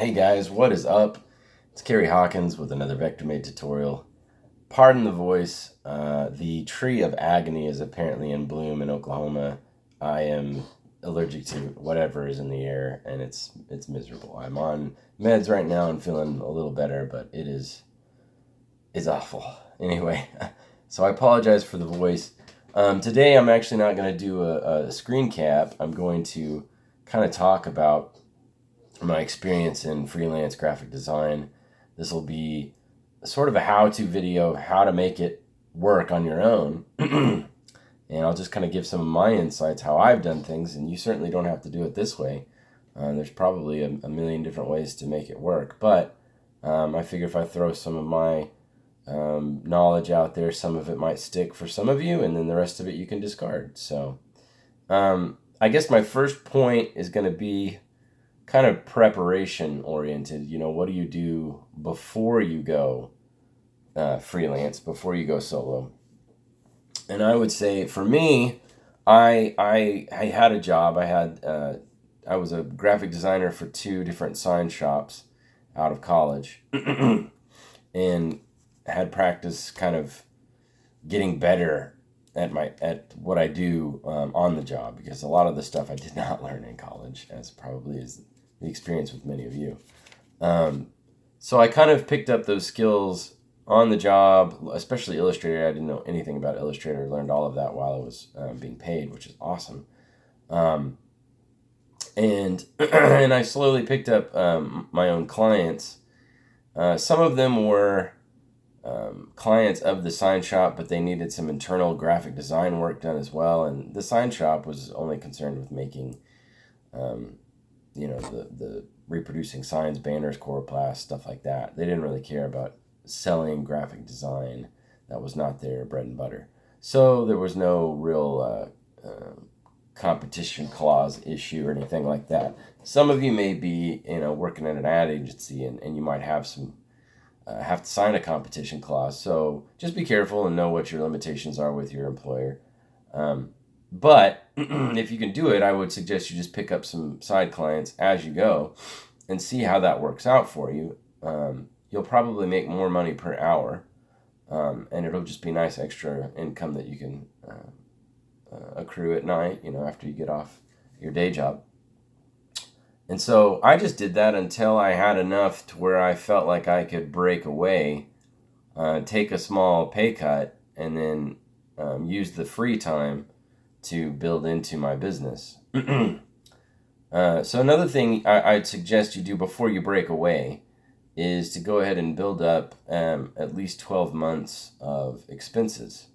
Hey guys, what is up? It's Kerry Hawkins with another VectorMade tutorial. Pardon the voice. The tree of agony is apparently in bloom in Oklahoma. I am allergic to whatever is in the air, and it's miserable. I'm on meds right now and feeling a little better, but it's awful. Anyway, so I apologize for the voice. Today I'm actually not going to do a screen cap. I'm going to kind of talk about my experience in freelance graphic design. This will be sort of a how-to video, how to make it work on your own. And I'll just kind of give some of my insights, how I've done things, and you certainly don't have to do it this way. There's probably a million different ways to make it work, but I figure if I throw some of my knowledge out there, some of it might stick for some of you, and then the rest of it you can discard. So I guess my first point is going to be kind of preparation oriented. What do you do before you go freelance, before you go solo? And I would say for me, I had a job. I was a graphic designer for 2 different sign shops out of college, and had practice kind of getting better at what I do on the job, because a lot of the stuff I did not learn in college, as probably is the experience with many of you. So I kind of picked up those skills on the job, especially Illustrator. I didn't know anything about Illustrator. Learned all of that while I was being paid, which is awesome. And and I slowly picked up my own clients. Some of them were clients of the sign shop, but they needed some internal graphic design work done as well. And the sign shop was only concerned with making the reproducing signs, banners, coroplast, stuff like that. They didn't really care about selling graphic design. That was not their bread and butter. So there was no real competition clause issue or anything like that. Some of you may be working at an ad agency, and you might have to sign a competition clause. So just be careful and know what your limitations are with your employer. But if you can do it, I would suggest you just pick up some side clients as you go and see how that works out for you. You'll probably make more money per hour, and it'll just be nice extra income that you can accrue at night, after you get off your day job. And so I just did that until I had enough to where I felt like I could break away, take a small pay cut, and then use the free time to build into my business. So another thing I'd suggest you do before you break away is to go ahead and build up at least 12 months of expenses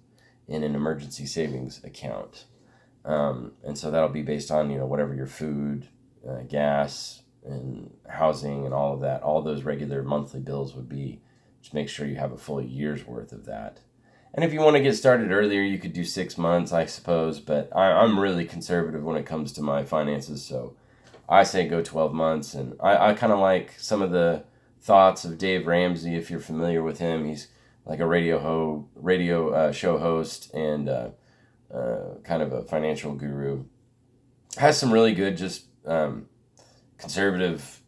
in an emergency savings account. And so that'll be based on whatever your food, gas, and housing, and all of that, all those regular monthly bills would be. Just make sure you have a full year's worth of that. And if you want to get started earlier, you could do 6 months, I suppose, but I'm really conservative when it comes to my finances, so I say go 12 months. And I kind of like some of the thoughts of Dave Ramsey, if you're familiar with him. He's like a radio show host and kind of a financial guru. Has some really good just conservative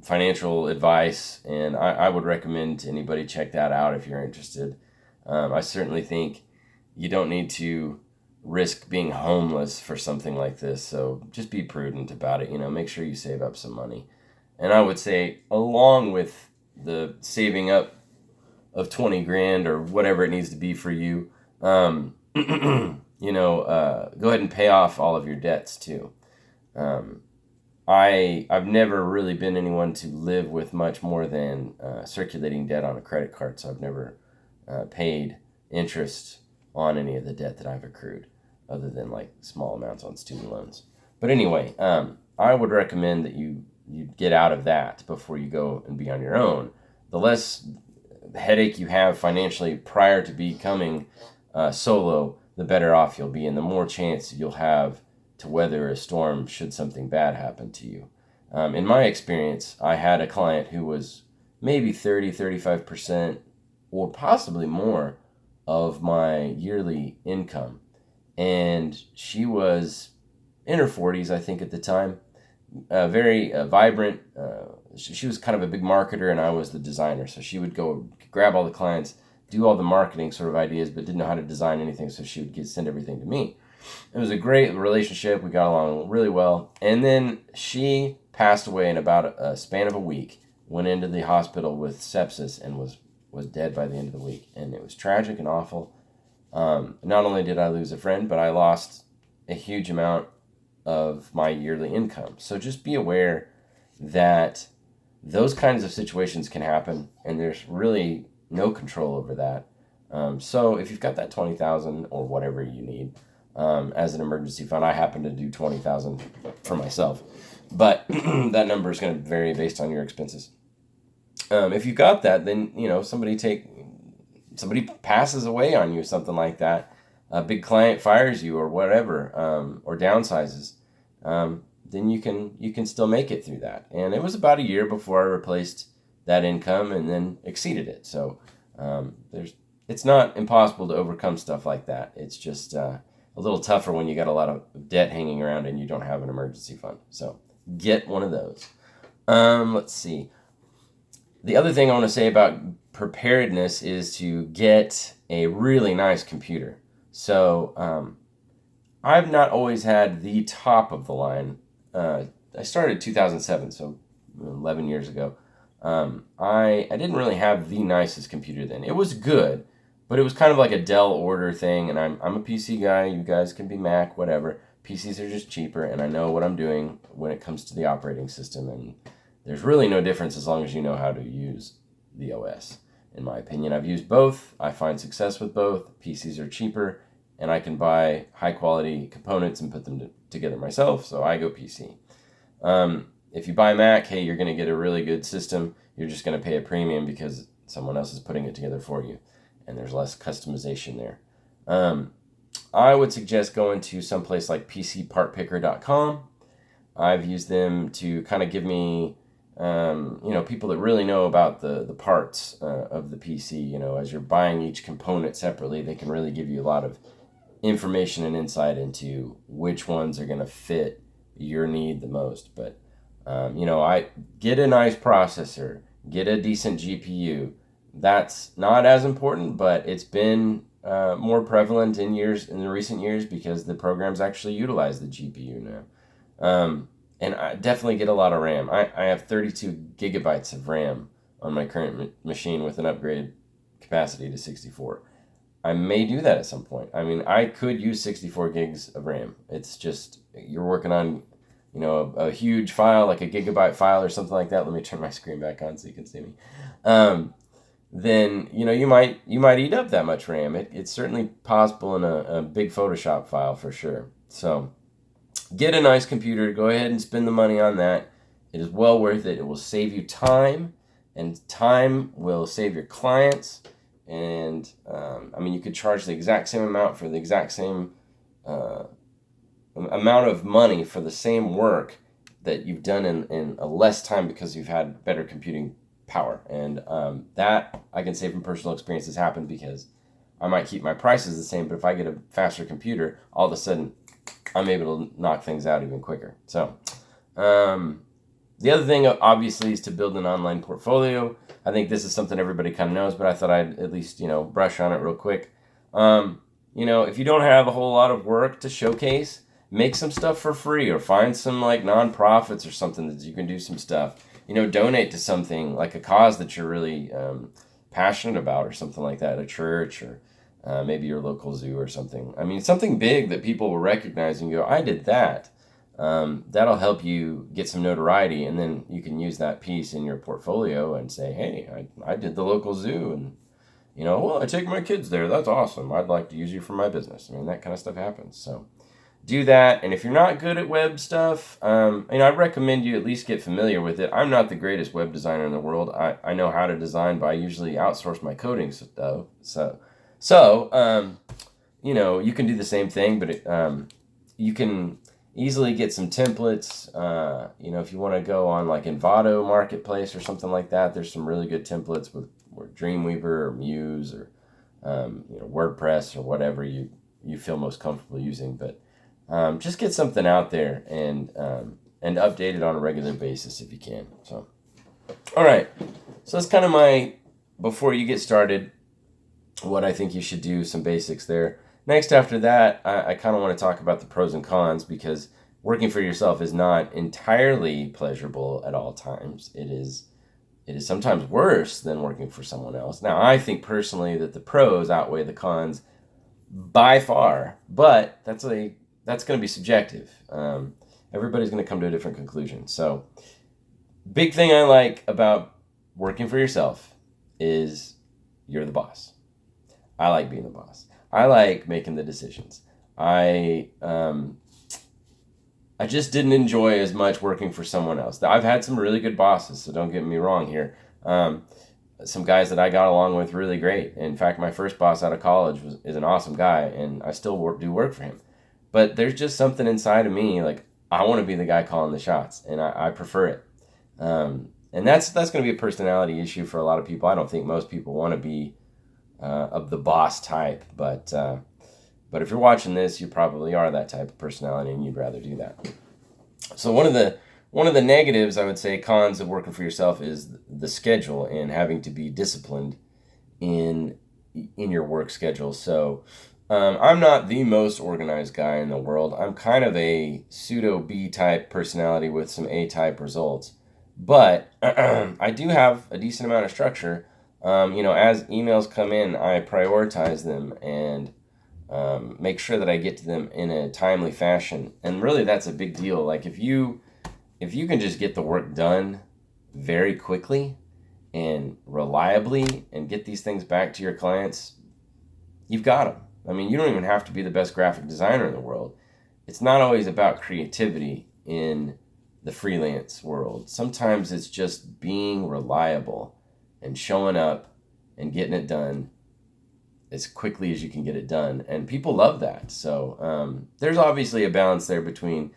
financial advice, and I would recommend to anybody check that out if you're interested. I certainly think you don't need to risk being homeless for something like this, so just be prudent about it. Make sure you save up some money. And I would say, along with the saving up of 20 grand or whatever it needs to be for you, go ahead and pay off all of your debts too. I've never really been anyone to live with much more than circulating debt on a credit card, so I've never paid interest on any of the debt that I've accrued, other than like small amounts on student loans. But anyway, I would recommend that you get out of that before you go and be on your own. The less headache you have financially prior to becoming solo, the better off you'll be, and the more chance you'll have to weather a storm should something bad happen to you. In my experience, I had a client who was maybe 35% or possibly more of my yearly income. And she was in her 40s, I think, at the time. Very vibrant, she was kind of a big marketer and I was the designer. So she would go grab all the clients, do all the marketing sort of ideas, but didn't know how to design anything. So she would send everything to me. It was a great relationship. We got along really well. And then she passed away in about a span of a week, went into the hospital with sepsis and was dead by the end of the week. And it was tragic and awful. Not only did I lose a friend, but I lost a huge amount of my yearly income. So just be aware that those kinds of situations can happen and there's really no control over that. So if you've got that 20,000 or whatever you need as an emergency fund, I happen to do 20,000 for myself, but that number is going to vary based on your expenses. If you got that, then somebody passes away on you, something like that. A big client fires you or whatever, or downsizes. Then you can still make it through that. And it was about a year before I replaced that income and then exceeded it. So it's not impossible to overcome stuff like that. It's just a little tougher when you got a lot of debt hanging around and you don't have an emergency fund. So get one of those. Let's see. The other thing I want to say about preparedness is to get a really nice computer. So I've not always had the top of the line. I started 2007, so 11 years ago. I didn't really have the nicest computer then. It was good, but it was kind of like a Dell order thing, and I'm a PC guy. You guys can be Mac, whatever. PCs are just cheaper, and I know what I'm doing when it comes to the operating system, and there's really no difference as long as you know how to use the OS. In my opinion, I've used both. I find success with both. PCs are cheaper, and I can buy high-quality components and put them together myself, so I go PC. If you buy Mac, hey, you're going to get a really good system. You're just going to pay a premium because someone else is putting it together for you, and there's less customization there. I would suggest going to someplace like PCPartPicker.com. I've used them to kind of give me people that really know about the parts of the PC. As you're buying each component separately, they can really give you a lot of information and insight into which ones are going to fit your need the most. But I get a nice processor, get a decent GPU. That's not as important, but it's been more prevalent in the recent years because the programs actually utilize the GPU now. And I definitely get a lot of RAM. I have 32 gigabytes of RAM on my current machine with an upgraded capacity to 64. I may do that at some point. I mean, I could use 64 gigs of RAM. It's just, you're working on, a huge file, like a gigabyte file or something like that. Let me turn my screen back on so you can see me. Then, you might eat up that much RAM. It's certainly possible in a big Photoshop file for sure. So get a nice computer. Go ahead and spend the money on that. It is well worth it. It will save you time, and time will save your clients. And you could charge the exact same amount for the exact same amount of money for the same work that you've done in a less time because you've had better computing power. And that I can say from personal experience has happened because I might keep my prices the same, but if I get a faster computer, all of a sudden I'm able to knock things out even quicker. So the other thing obviously is to build an online portfolio. I think this is something everybody kind of knows, but I thought I'd at least, brush on it real quick. If you don't have a whole lot of work to showcase, make some stuff for free or find some like nonprofits or something that you can do some stuff. Donate to something like a cause that you're really passionate about or something like that, a church or maybe your local zoo or something. I mean, something big that people will recognize and go, I did that. That'll help you get some notoriety, and then you can use that piece in your portfolio and say, hey, I did the local zoo, and I take my kids there. That's awesome. I'd like to use you for my business. I mean, that kind of stuff happens. So do that. And if you're not good at web stuff, I recommend you at least get familiar with it. I'm not the greatest web designer in the world. I know how to design, but I usually outsource my coding stuff. So you can do the same thing, but you can easily get some templates. If you want to go on like Envato Marketplace or something like that, there's some really good templates with Dreamweaver or Muse or WordPress or whatever you feel most comfortable using. But just get something out there and update it on a regular basis if you can. So All right. So that's kind of my, before you get started, what I think you should do, some basics there. Next, after that, I kind of want to talk about the pros and cons, because working for yourself is not entirely pleasurable at all times. It is sometimes worse than working for someone else. Now, I think personally that the pros outweigh the cons by far, but that's going to be subjective. Everybody's going to come to a different conclusion. So, big thing I like about working for yourself is you're the boss. I like being the boss. I like making the decisions. I just didn't enjoy as much working for someone else. I've had some really good bosses, so don't get me wrong here. Some guys that I got along with really great. In fact, my first boss out of college is an awesome guy, and I still do work for him. But there's just something inside of me, like I want to be the guy calling the shots, and I prefer it. And that's going to be a personality issue for a lot of people. I don't think most people want to be of the boss type, but if you're watching this, you probably are that type of personality, and you'd rather do that. So one of the negatives, I would say, cons of working for yourself, is the schedule and having to be disciplined in your work schedule. So I'm not the most organized guy in the world. I'm kind of a pseudo B type personality with some A type results, but I do have a decent amount of structure. As emails come in, I prioritize them and make sure that I get to them in a timely fashion. And really, that's a big deal. Like if you can just get the work done very quickly and reliably and get these things back to your clients, you've got them. I mean, you don't even have to be the best graphic designer in the world. It's not always about creativity in the freelance world. Sometimes it's just being reliable and showing up and getting it done as quickly as you can get it done. And people love that. So there's obviously a balance there between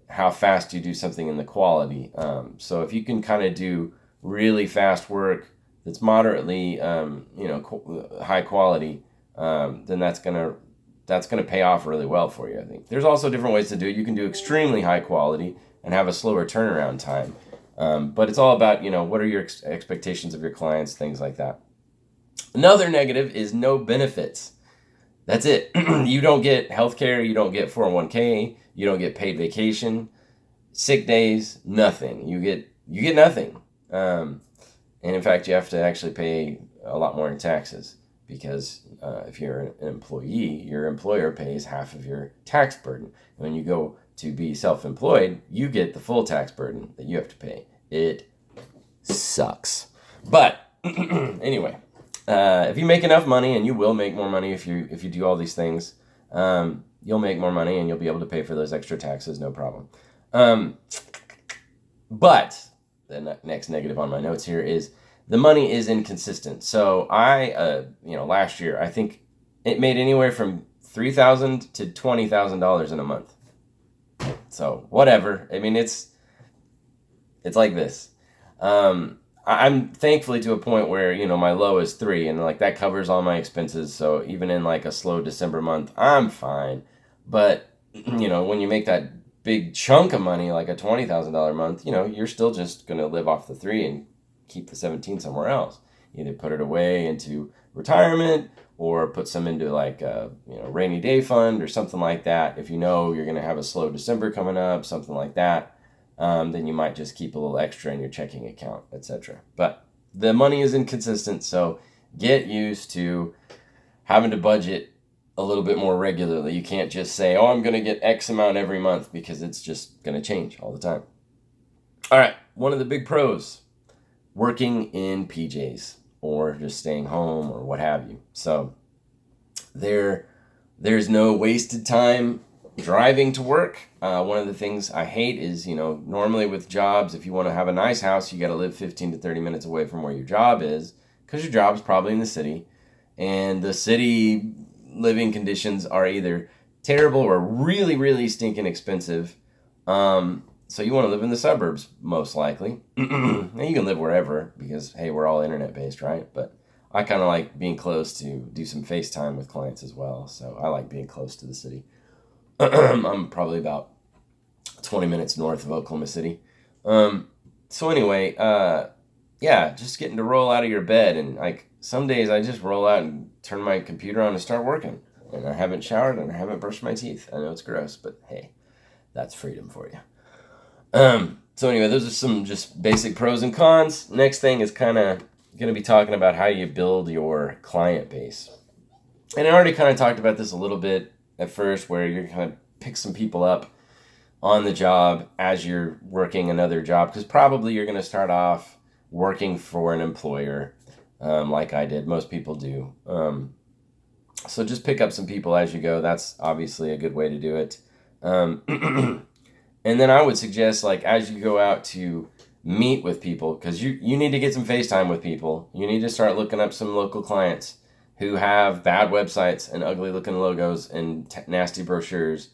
how fast you do something and the quality. So if you can kind of do really fast work that's moderately, high quality, then that's gonna pay off really well for you, I think. There's also different ways to do it. You can do extremely high quality and have a slower turnaround time. But it's all about, what are your expectations of your clients, things like that. Another negative is no benefits. That's it. You don't get healthcare, you don't get 401k, you don't get paid vacation, sick days, nothing. You get nothing. And in fact, you have to actually pay a lot more in taxes, because if you're an employee, your employer pays half of your tax burden. And when you go to be self-employed, you get the full tax burden that you have to pay. It sucks. But anyway, if you make enough money, and you will make more money if you do all these things, you'll make more money and you'll be able to pay for those extra taxes, no problem. But the next negative on my notes here is the money is inconsistent. So I, last year, I think it made anywhere from $3,000 to $20,000 in a month. So whatever. I mean, it's like this. I'm thankfully to a point where, my low is 3, and like that covers all my expenses. So even in like a slow December month, I'm fine. But, when you make that big chunk of money, like a $20,000 month, you're still just going to live off the 3 and keep the 17 somewhere else. Either put it away into retirement, or put some into like a rainy day fund or something like that. If you're going to have a slow December coming up, something like that. Then you might just keep a little extra in your checking account, etc. But the money is inconsistent, so get used to having to budget a little bit more regularly. You can't just say, oh, I'm going to get X amount every month, because it's just going to change all the time. All right, one of the big pros, working in PJs or just staying home or what have you. So there's no wasted time driving to work. One of the things I hate is, normally with jobs, if you want to have a nice house, you got to live 15 to 30 minutes away from where your job is, because your job's probably in the city, and the city living conditions are either terrible or really, really stinking expensive. So you want to live in the suburbs, most likely. And you can live wherever, because, hey, we're all internet-based, right? But I kind of like being close to do some FaceTime with clients as well, so I like being close to the city. I'm probably about 20 minutes north of Oklahoma City. So anyway, yeah, just getting to roll out of your bed. And like some days I just roll out and turn my computer on and start working. And I haven't showered and I haven't brushed my teeth. I know it's gross, but hey, that's freedom for you. So anyway, those are some just basic pros and cons. Next thing is kind of going to be talking about how you build your client base. And I already kind of talked about this a little bit at first, where you're kind of pick some people up on the job as you're working another job, because probably you're going to start off working for an employer, like I did. Most people do. So just pick up some people as you go. That's obviously a good way to do it. And then I would suggest, like, as you go out to meet with people, because you need to get some FaceTime with people. You need to start looking up some local clients who have bad websites and ugly looking logos and nasty brochures.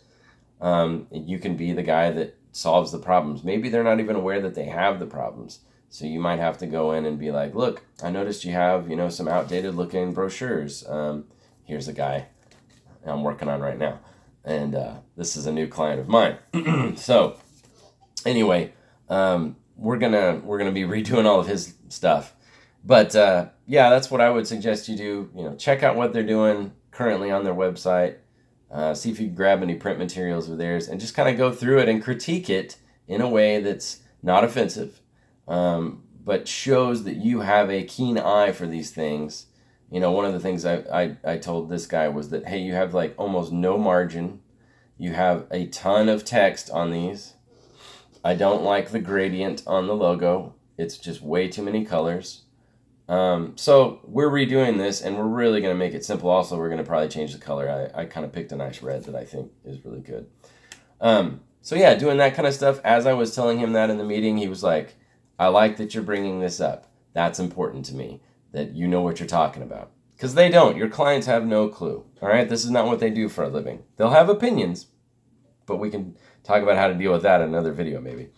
You can be the guy that solves the problems. Maybe they're not even aware that they have the problems. So you might have to go in and be like, look, I noticed you have, some outdated looking brochures. Here's a guy I'm working on right now. And this is a new client of mine. So anyway, we're gonna be redoing all of his stuff. But yeah, that's what I would suggest you do. Check out what they're doing currently on their website. See if you can grab any print materials of theirs and just kind of go through it and critique it in a way that's not offensive, but shows that you have a keen eye for these things. One of the things I told this guy was that, hey, you have like almost no margin. You have a ton of text on these. I don't like the gradient on the logo. It's just way too many colors. So we're redoing this, and we're really going to make it simple. Also, we're going to probably change the color. I kind of picked a nice red that I think is really good. So yeah, doing that kind of stuff. As I was telling him that in the meeting, he was like, I like that you're bringing this up. That's important to me, that you know what you're talking about. Because they don't. Your clients have no clue. All right? This is not what they do for a living. They'll have opinions, but we can talk about how to deal with that in another video maybe.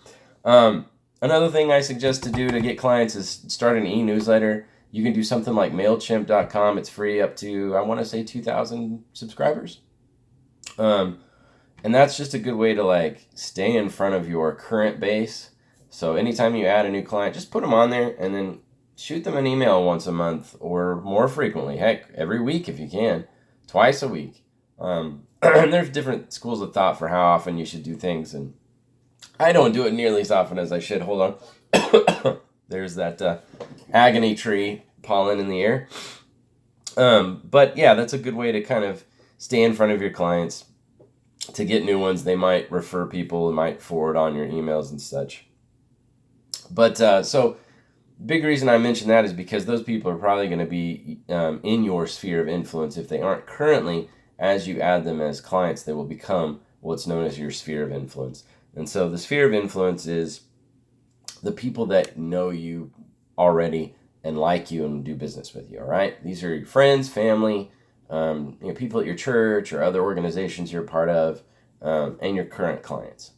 Another thing I suggest to do to get clients is start an e-newsletter. You can do something like MailChimp.com. It's free up to, I want to say, 2,000 subscribers. And that's just a good way to like stay in front of your current base. So anytime you add a new client, just put them on there and then shoot them an email once a month or more frequently. Heck, every week if you can, twice a week. And there's different schools of thought for how often you should do things, and I don't do it nearly as often as I should. Hold on. There's that agony tree pollen in the air. But yeah, that's a good way to kind of stay in front of your clients. To get new ones, they might refer people, they might forward on your emails and such. But so big reason I mention that is because those people are probably going to be in your sphere of influence. If they aren't currently, as you add them as clients, they will become what's known as your sphere of influence. And so the sphere of influence is the people that know you already and like you and do business with you, all right? These are your friends, family, people at your church or other organizations you're part of, and your current clients.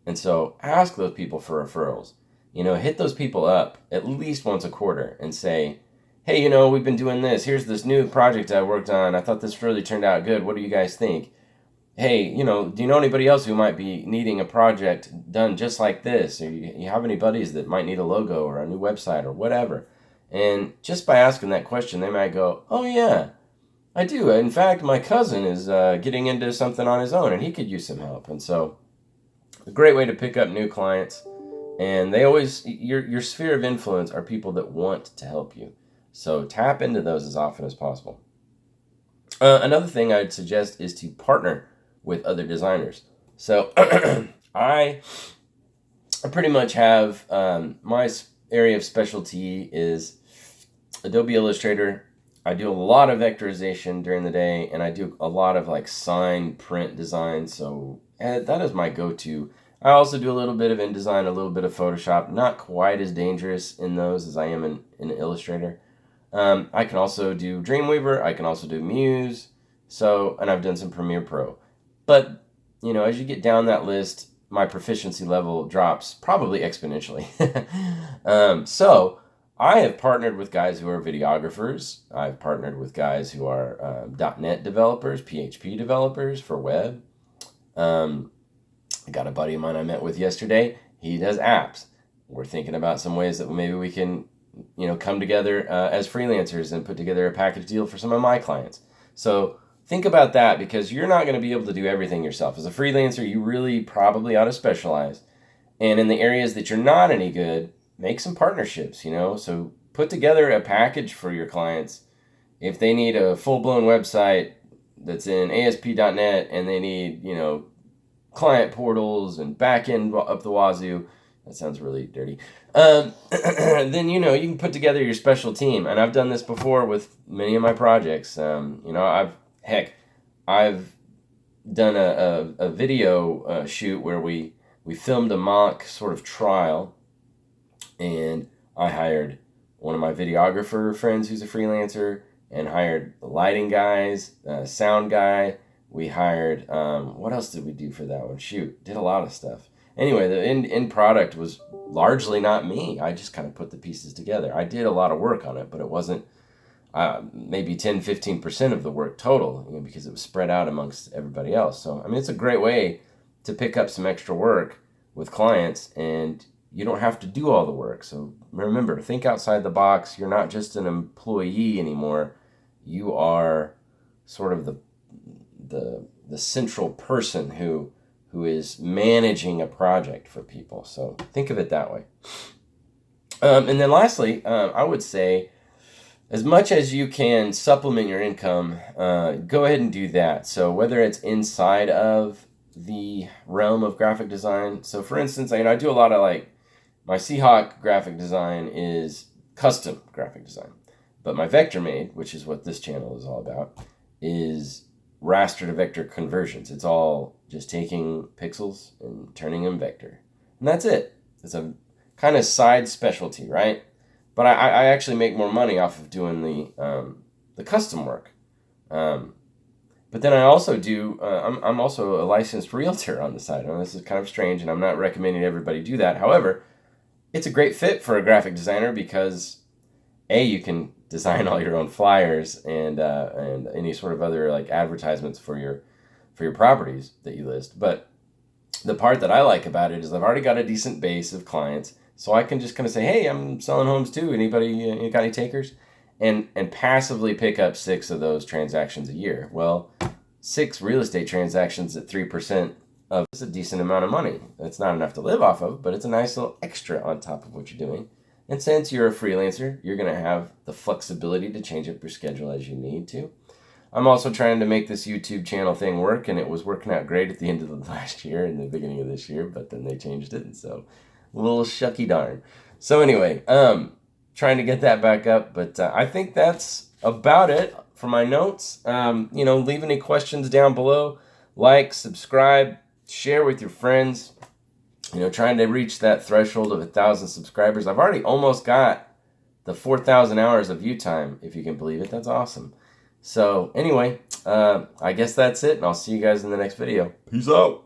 And so ask those people for referrals. Hit those people up at least once a quarter and say, hey, we've been doing this. Here's this new project I worked on. I thought this really turned out good. What do you guys think? Hey, do you know anybody else who might be needing a project done just like this? Or you have any buddies that might need a logo or a new website or whatever? And just by asking that question, they might go, oh, yeah, I do. In fact, my cousin is getting into something on his own, and he could use some help. And so a great way to pick up new clients. And they always, your sphere of influence are people that want to help you. So tap into those as often as possible. Another thing I'd suggest is to partner with other designers. So I pretty much have my area of specialty is Adobe Illustrator. I do a lot of vectorization during the day, and I do a lot of like sign print design. So that is my go-to. I also do a little bit of InDesign, a little bit of Photoshop. Not quite as dangerous in those as I am in Illustrator. I can also do Dreamweaver. I can also do Muse. And I've done some Premiere Pro. But, as you get down that list, my proficiency level drops probably exponentially. So I have partnered with guys who are videographers. I've partnered with guys who are .NET developers, PHP developers for web. I got a buddy of mine I met with yesterday. He does apps. We're thinking about some ways that maybe we can come together as freelancers and put together a package deal for some of my clients. So think about that, because you're not going to be able to do everything yourself. As a freelancer, you really probably ought to specialize. And in the areas that you're not any good, make some partnerships, So put together a package for your clients. If they need a full-blown website that's in ASP.NET and they need, client portals and back-end up the wazoo, that sounds really dirty, then, you can put together your special team. And I've done this before with many of my projects. I've done a video shoot where we filmed a mock sort of trial, and I hired one of my videographer friends who's a freelancer, and hired the lighting guys, sound guy. We hired, what else did we do for that one? Shoot, did a lot of stuff. Anyway, the end product was largely not me. I just kind of put the pieces together. I did a lot of work on it, but it wasn't maybe 10-15% of the work total, because it was spread out amongst everybody else. So, it's a great way to pick up some extra work with clients, and you don't have to do all the work. So remember, think outside the box. You're not just an employee anymore. You are sort of the central person who is managing a project for people. So think of it that way. And then lastly, I would say, as much as you can supplement your income, go ahead and do that. So whether it's inside of the realm of graphic design. So for instance, I do a lot of my Seahawk graphic design is custom graphic design. But my vector made, which is what this channel is all about, is raster to vector conversions. It's all just taking pixels and turning them vector. And that's it. It's a kind of side specialty, right? But I actually make more money off of doing the custom work. But then I also do, I'm also a licensed realtor on the side. And this is kind of strange, and I'm not recommending everybody do that. However, it's a great fit for a graphic designer because, A, you can design all your own flyers and any sort of other advertisements for your properties that you list. But the part that I like about it is I've already got a decent base of clients, so I can just kind of say, hey, I'm selling homes too. Anybody, you got any takers? And passively pick up 6 of those transactions a year. Well, 6 real estate transactions at 3% of is a decent amount of money. It's not enough to live off of, but it's a nice little extra on top of what you're doing. And since you're a freelancer, you're going to have the flexibility to change up your schedule as you need to. I'm also trying to make this YouTube channel thing work, and it was working out great at the end of the last year and the beginning of this year, but then they changed it, and so a little shucky darn. So anyway, trying to get that back up, but I think that's about it for my notes. Leave any questions down below. Like, subscribe, share with your friends. Trying to reach that threshold of 1,000 subscribers. I've already almost got the 4,000 hours of view time, if you can believe it. That's awesome. So anyway, I guess that's it, and I'll see you guys in the next video. Peace out.